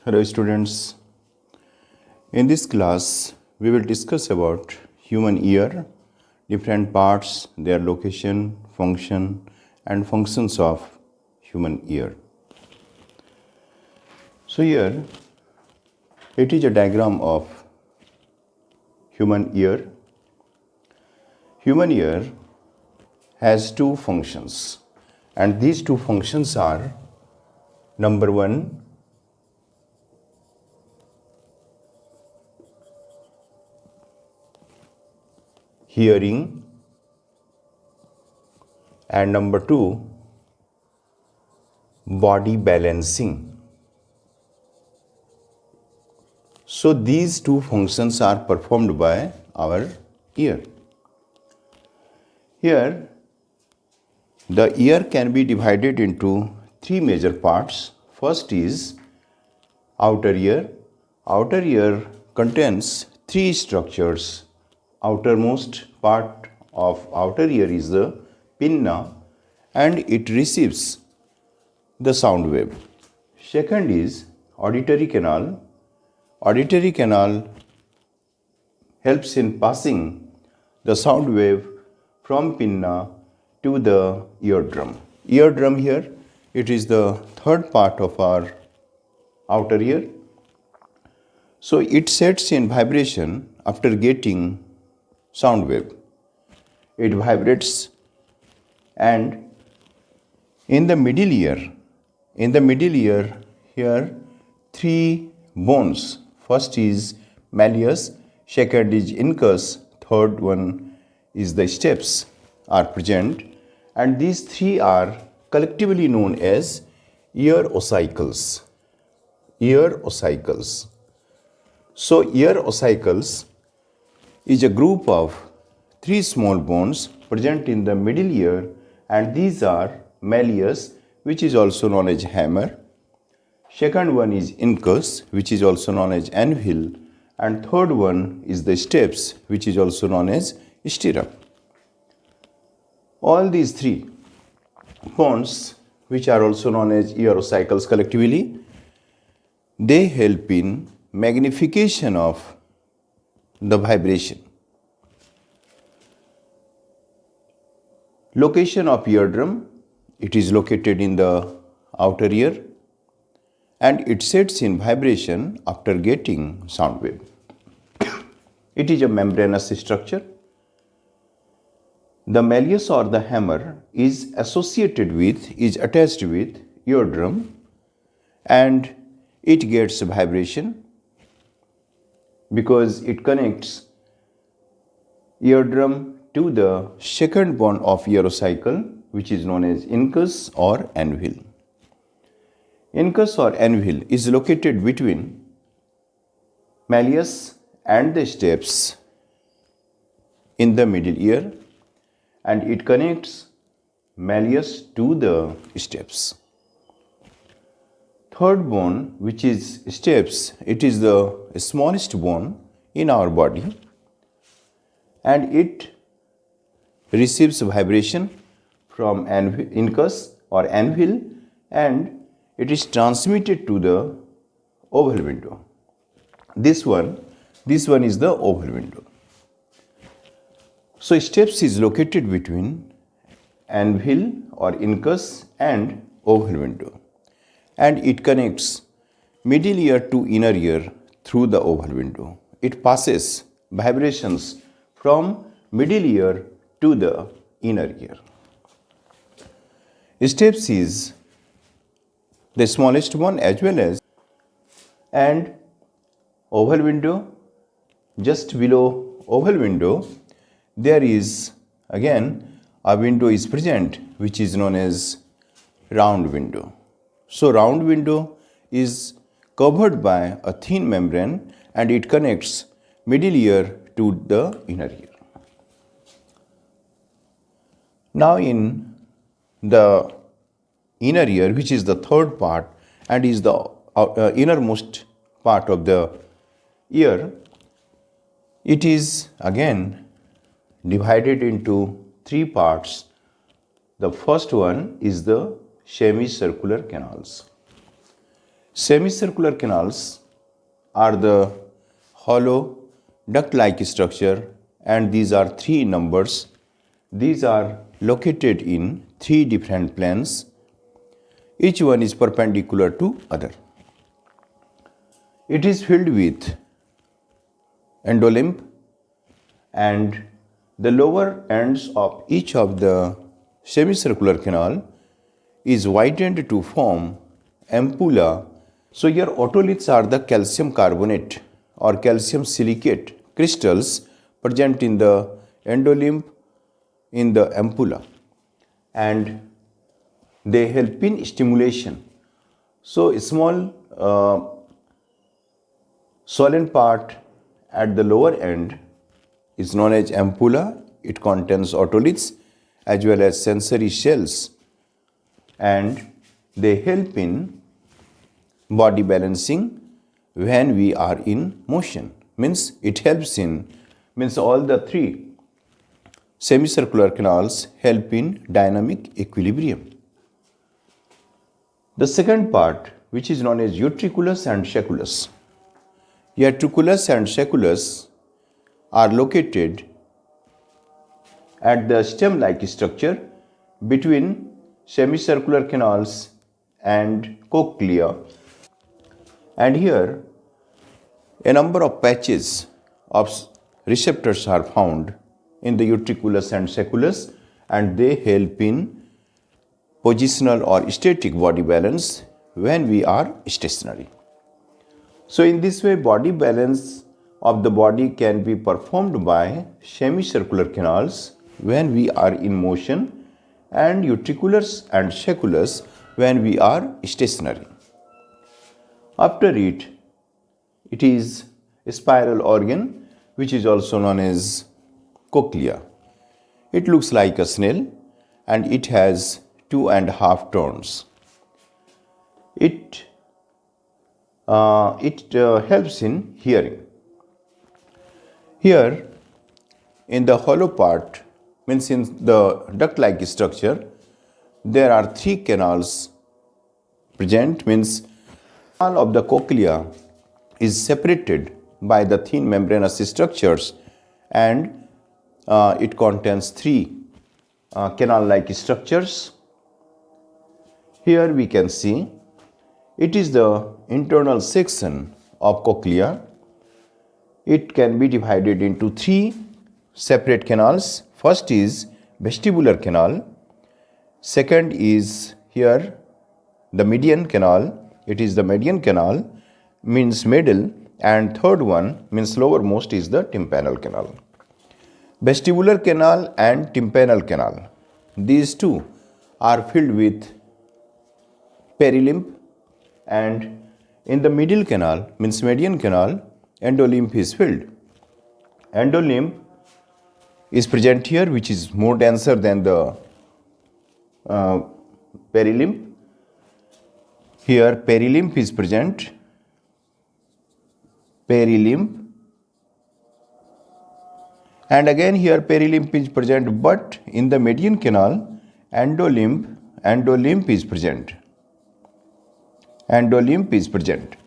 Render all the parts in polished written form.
Hello students. In this class we will discuss about human ear, different parts, their location, function and functions of human ear. So here it is a diagram of human ear. Human ear has two functions and these two functions are number one, hearing, and number two, body balancing. So these two functions are performed by our ear. Here the ear can be divided into three major parts. First is outer ear. Outer ear contains three structures. Outermost part of outer ear is the pinna and it receives the sound wave. Second is auditory canal. Auditory canal helps in passing the sound wave from pinna to the eardrum. Eardrum here, it is the third part of our outer ear. So it sets in vibration after getting sound wave. It vibrates, and in the middle ear here three bones. First is malleus, second is incus, third one is the steps are present, and these three are collectively known as ear ossicles. Ear ossicles. So ear ossicles is a group of three small bones present in the middle ear, and these are malleus, which is also known as hammer. Second one is incus, which is also known as anvil, and third one is the steps, which is also known as stirrup. All these three bones, which are also known as ear ossicles collectively, they help in magnification of the vibration. Location of eardrum, it is located in the outer ear and it sets in vibration after getting sound wave. It is a membranous structure. The malleus or the hammer is attached with eardrum and it gets vibration because it connects eardrum to the second bone of ear ossicle, which is known as incus or anvil. Incus or anvil is located between malleus and the steps in the middle ear, and it connects malleus to the steps. Third bone, which is steps, it is the smallest bone in our body and it receives vibration from incus or anvil and it is transmitted to the oval window. This one is the oval window. So steps is located between anvil or incus and oval window, and it connects middle ear to inner ear through the oval window. It passes vibrations from middle ear to the inner ear. Steps is the smallest one as well as, and oval window, just below oval window there is again a window is present which is known as round window. So round window is covered by a thin membrane and it connects middle ear to the inner ear. Now in the inner ear, which is the third part and is the innermost part of the ear, it is again divided into three parts. The first one is the semicircular canals. Semicircular canals are the hollow duct-like structure, and these are three in numbers. These are located in three different planes. Each one is perpendicular to other. It is filled with endolymph, and the lower ends of each of the semicircular canal is widened to form ampulla. So here otoliths are the calcium carbonate or calcium silicate crystals present in the endolymph in the ampulla, and they help in stimulation. So a small swollen part at the lower end is known as ampulla. It contains otoliths as well as sensory cells, and they help in body balancing when we are in motion. Means it helps in, means all the three semicircular canals help in dynamic equilibrium. The second part, which is known as utriculus and sacculus. Utriculus and sacculus are located at the stem-like structure between semicircular canals and cochlea, and here a number of patches of receptors are found in the utriculus and sacculus, and they help in positional or static body balance when we are stationary. So in this way, body balance of the body can be performed by semicircular canals when we are in motion, and utriculus and sacculus when we are stationary. After it, it is a spiral organ which is also known as cochlea. It looks like a snail and it has 2.5 tones. It helps in hearing. Here in the hollow part, means in the duct-like structure, there are three canals present. Means all of the cochlea is separated by the thin membranous structures, and it contains three canal-like structures. Here we can see it is the internal section of cochlea. It can be divided into three separate canals. First is vestibular canal. Second is here the median canal. It is the median canal, means middle, and third one means lowermost is the tympanal canal. Vestibular canal and tympanal canal, these two are filled with perilymph, and in the middle canal, means median canal, endolymph is filled. Endolymph is present here, which is more denser than the perilymph. Here perilymph is present, perilymph, and again here perilymph is present, but in the median canal endolymph is present. Endolymph is present.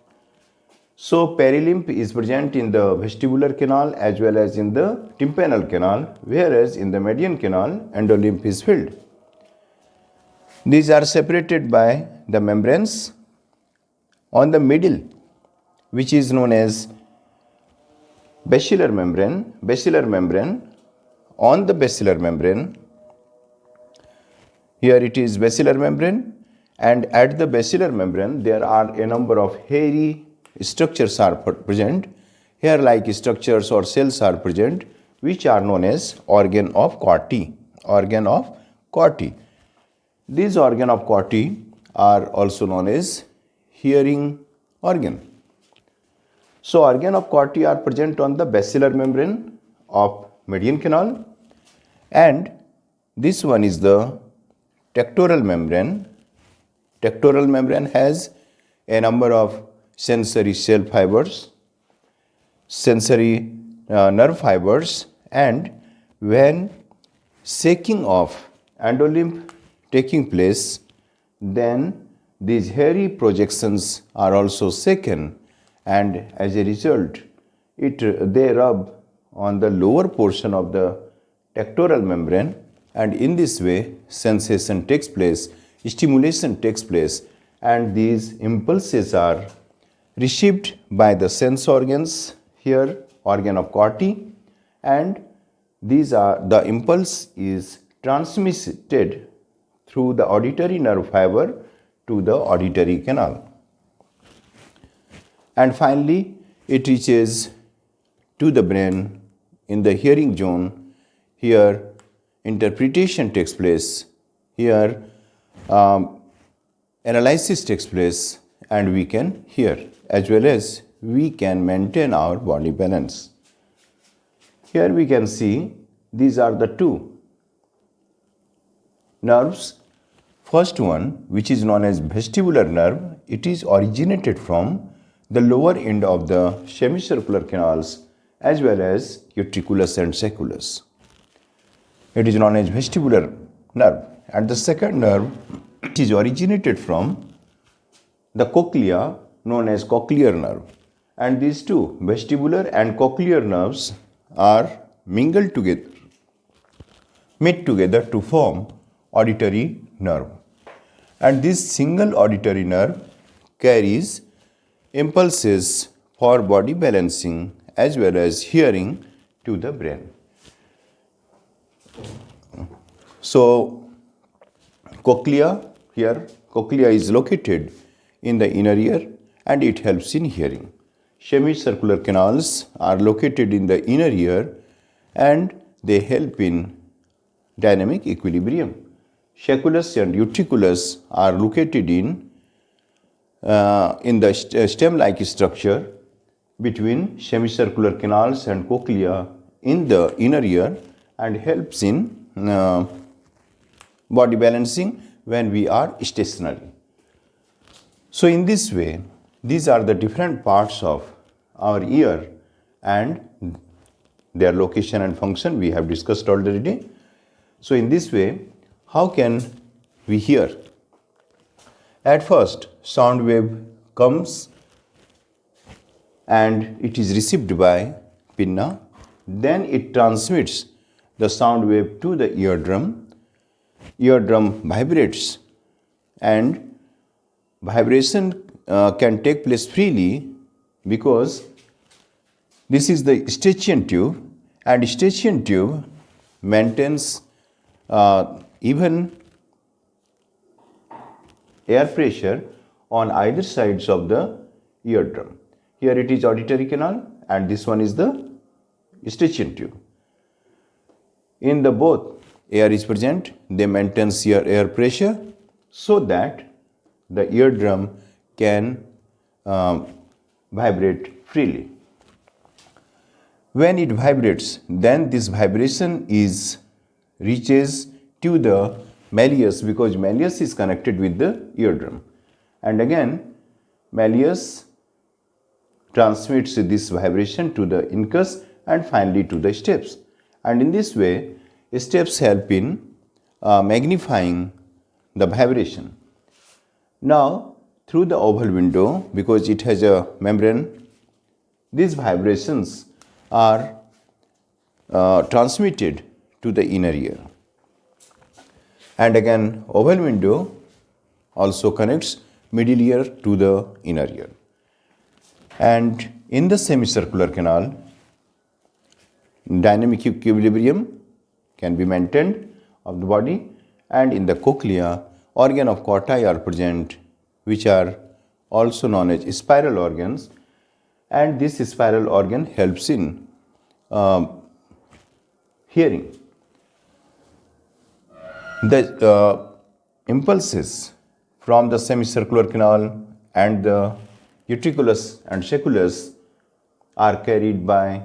So perilymph is present in the vestibular canal as well as in the tympanal canal, whereas in the median canal endolymph is filled. These are separated by the membranes on the middle, which is known as basilar membrane. Basilar membrane. On the basilar membrane, here it is basilar membrane, and at the basilar membrane there are a number of hairy structures are present. Hair-like structures or cells are present, which are known as organ of Corti. Organ of Corti. These organ of Corti are also known as hearing organ. So organ of Corti are present on the basilar membrane of median canal, and this one is the tectoral membrane. Tectoral membrane has a number of sensory cell fibers, sensory nerve fibers, and when shaking of endolymph taking place, then these hairy projections are also shaken, and as a result, they rub on the lower portion of the tectoral membrane, and in this way sensation takes place, stimulation takes place, and these impulses are received by the sense organs, here organ of Corti, and the impulse is transmitted through the auditory nerve fiber to the auditory canal. And finally, it reaches to the brain in the hearing zone. Here, interpretation takes place. Here, analysis takes place, and we can hear, as well as we can maintain our body balance. Here we can see these are the two nerves. First one, which is known as vestibular nerve, it is originated from the lower end of the semicircular canals as well as utriculus and sacculus. It is known as vestibular nerve. And the second nerve, it is originated from the cochlea, known as cochlear nerve. And these two, vestibular and cochlear nerves, are mingled together, met together to form auditory nerve. And this single auditory nerve carries impulses for body balancing as well as hearing to the brain. So, cochlea, here cochlea is located in the inner ear and it helps in hearing. Semicircular canals are located in the inner ear and they help in dynamic equilibrium. Sacculus and utriculus are located in the stem-like structure between semicircular canals and cochlea in the inner ear and helps in body balancing when we are stationary. So in this way, these are the different parts of our ear and their location and function we have discussed already. So in this way, how can we hear? At first, sound wave comes and it is received by pinna. Then it transmits the sound wave to the eardrum. Eardrum vibrates and vibration can take place freely because this is the Eustachian tube, and Eustachian tube maintains even air pressure on either sides of the eardrum. Here it is auditory canal and this one is the Eustachian tube. In the both air is present, they maintain air pressure so that the eardrum can vibrate freely. When it vibrates, then this vibration reaches to the malleus because malleus is connected with the eardrum. And again, malleus transmits this vibration to the incus and finally to the steps. And in this way, steps help in magnifying the vibration. Now, through the oval window, because it has a membrane, these vibrations are transmitted to the inner ear. And again, oval window also connects middle ear to the inner ear. And in the semicircular canal, dynamic equilibrium can be maintained of the body, and in the cochlea, organ of Corti are present, which are also known as spiral organs, and this spiral organ helps in hearing. The impulses from the semicircular canal and the utriculus and sacculus are carried by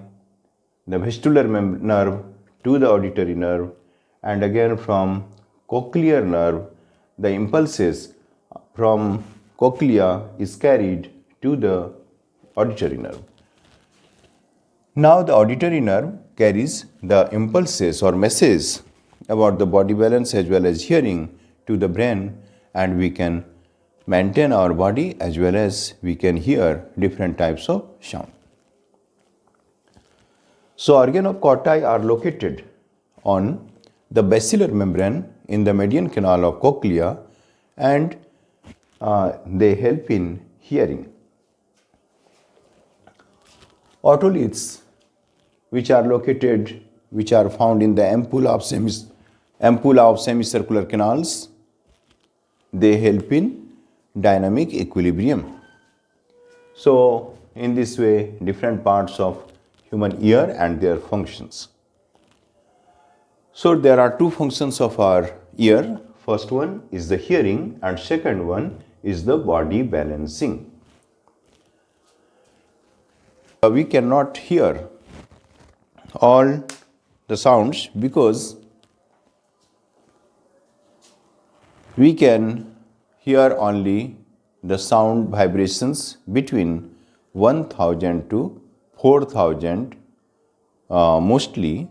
the vestibular nerve to the auditory nerve, and again from cochlear nerve, the impulses from cochlea is carried to the auditory nerve. Now the auditory nerve carries the impulses or messages about the body balance as well as hearing to the brain, and we can maintain our body, as well as we can hear different types of sound. So organocoti are located on the basilar membrane in the median canal of cochlea, and they help in hearing. Otoliths, which are found in the ampulla of semicircular canals, they help in dynamic equilibrium. So in this way, different parts of human ear and their functions. So there are two functions of our ear. First one is the hearing, and second one is the body balancing. We cannot hear all the sounds because we can hear only the sound vibrations between 1000 to 4000, mostly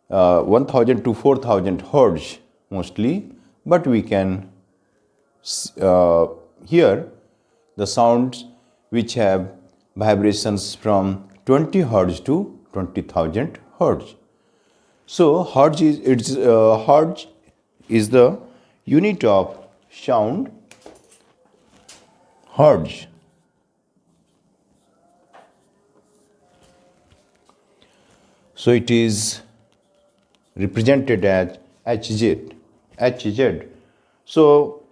1000 to 4000 hertz mostly, but we can hear the sounds which have vibrations from 20 hertz to 20,000 hertz. So hertz is the unit of sound. Hertz. So it is represented as Hz. So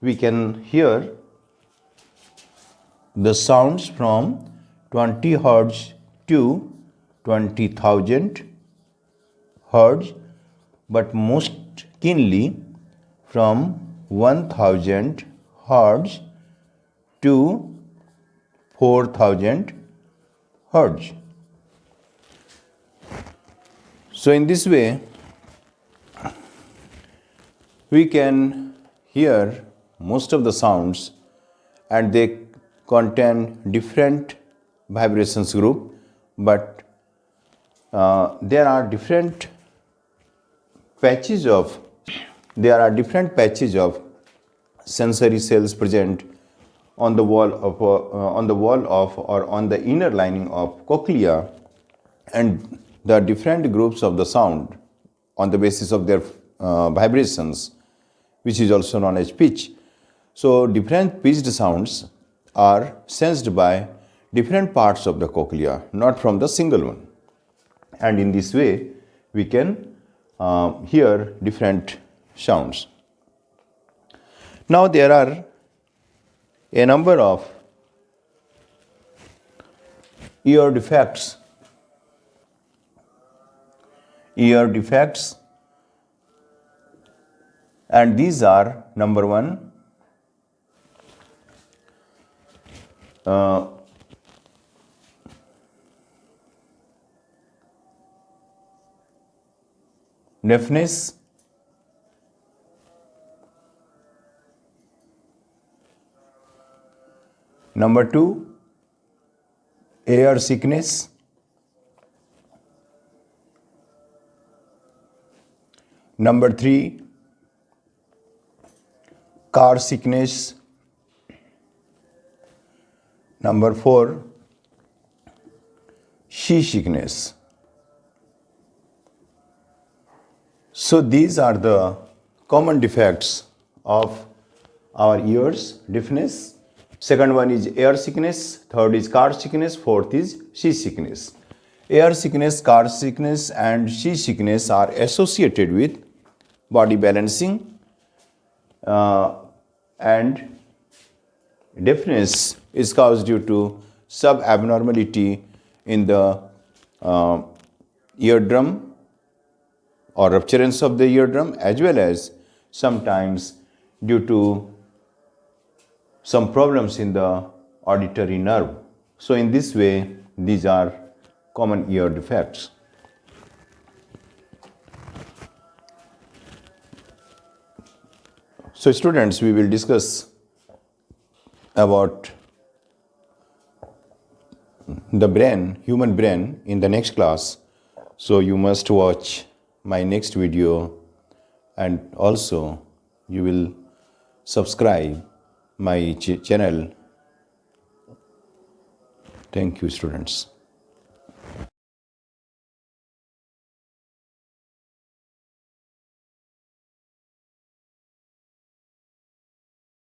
we can hear the sounds from 20 hertz to 20,000 hertz, but most keenly from 1000 hertz to 4000 hertz. So in this way, we can hear most of the sounds, and they contain different vibrations group, but there are different patches of sensory cells present on the wall of or on the inner lining of cochlea, and the different groups of the sound on the basis of their vibrations, which is also known as pitch. So different pitched sounds are sensed by different parts of the cochlea, not from the single one. And in this way, we can hear different sounds. Now there are a number of ear defects. And these are: number one, deafness. Number two, air sickness. Number three, car sickness. Number four, seasickness. So these are the common defects of our ears: deafness. Second one is air sickness. Third is car sickness. Fourth is seasickness. Air sickness, car sickness, and seasickness are associated with body balancing, and deafness is caused due to subabnormality in the eardrum or rupturance of the eardrum, as well as sometimes due to some problems in the auditory nerve. So in this way, these are common ear defects. So students, we will discuss about the brain, human brain, in the next class. So you must watch my next video, and also you will subscribe my channel. Thank you, students.